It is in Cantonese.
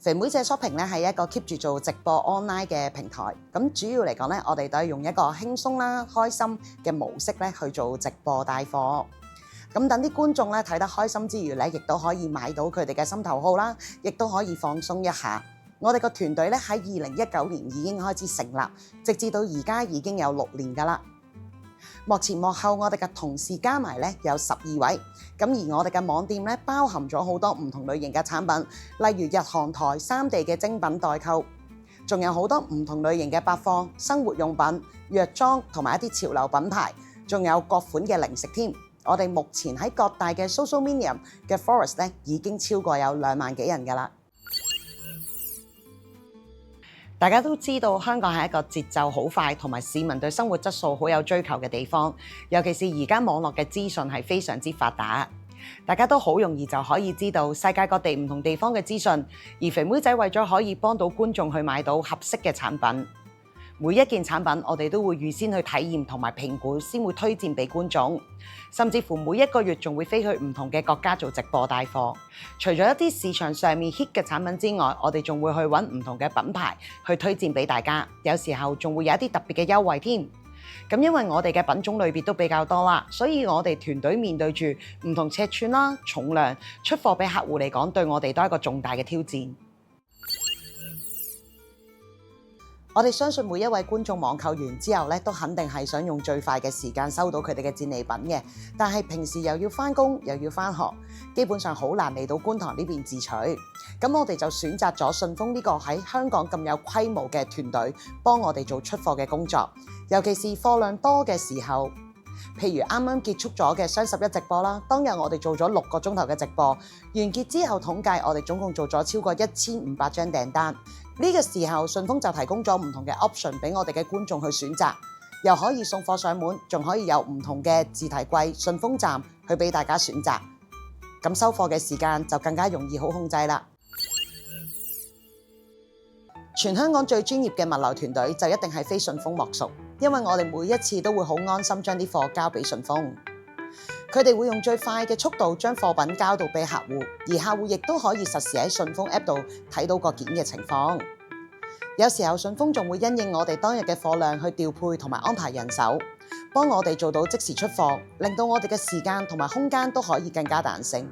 肥妹姐 shopping 咧係一個 keep 住做直播 online 嘅平台，咁主要嚟講咧，我哋都係用一個輕鬆啦、開心嘅模式咧去做直播帶貨，咁等啲觀眾咧睇得開心之餘咧，亦都可以買到佢哋嘅心頭好啦，亦都可以放鬆一下。我哋個團隊咧喺2019年已經開始成立，直至到而家已經有6年㗎啦。幕前幕後我哋嘅同事加埋咧有12位，咁而我哋嘅網店咧包含咗好多唔同類型嘅產品，例如日韓台3地嘅精品代購，仲有好多唔同類型嘅百貨、生活用品、藥妝同埋一啲潮流品牌，仲有各款嘅零食添。我哋目前喺各大嘅 social media 嘅 forest 咧已經超過有2萬幾人㗎啦。大家都知道香港係一個節奏好快同埋市民對生活質素好有追求嘅地方，尤其是而家網絡嘅資訊係非常之發達，大家都好容易就可以知道世界各地唔同地方嘅資訊，而肥妹仔為咗可以幫到觀眾去買到合適嘅產品，每一件產品我哋都會預先去體驗同埋評估，先會推薦俾觀眾，甚至乎每一個月仲會飛去唔同嘅國家做直播帶貨。除咗一啲市場上面 hit 嘅產品之外，我哋仲會去揾唔同嘅品牌去推薦俾大家，有時候仲會有一啲特別嘅優惠添。咁因為我哋嘅品種類別都比較多啦，所以我哋團隊面對住唔同尺寸啦、重量，出貨俾客戶嚟講，對我哋都係一個重大嘅挑戰。我哋相信每一位觀眾網購完之後咧，都肯定係想用最快嘅時間收到佢哋嘅戰利品嘅。但係平時又要返工又要返學，基本上好難嚟到觀塘呢邊自取。咁我哋就選擇咗順豐呢個喺香港咁有規模嘅團隊，幫我哋做出貨嘅工作。尤其是貨量多嘅時候，譬如啱啱結束咗嘅雙11直播啦，當日我哋做咗6個鐘頭嘅直播，完結之後統計我哋總共做咗超過1500張訂單。呢個時候順豐就提供咗唔同嘅 option 俾我哋嘅觀眾去選擇，又可以送貨上門，仲可以有唔同嘅自提櫃順豐站去俾大家選擇。咁收貨嘅時間就更加容易好控制啦。全香港最專業嘅物流團隊就一定係非順豐莫屬，因為我哋每一次都會好安心將啲貨交俾順豐，佢哋會用最快嘅速度將貨品交到俾客戶，而客戶亦都可以實時喺順豐 App 度睇到個件嘅情況。有時候順豐仲會因應我哋當日嘅貨量去調配同埋安排人手，幫我哋做到即時出貨，令到我哋嘅時間同埋空間都可以更加彈性。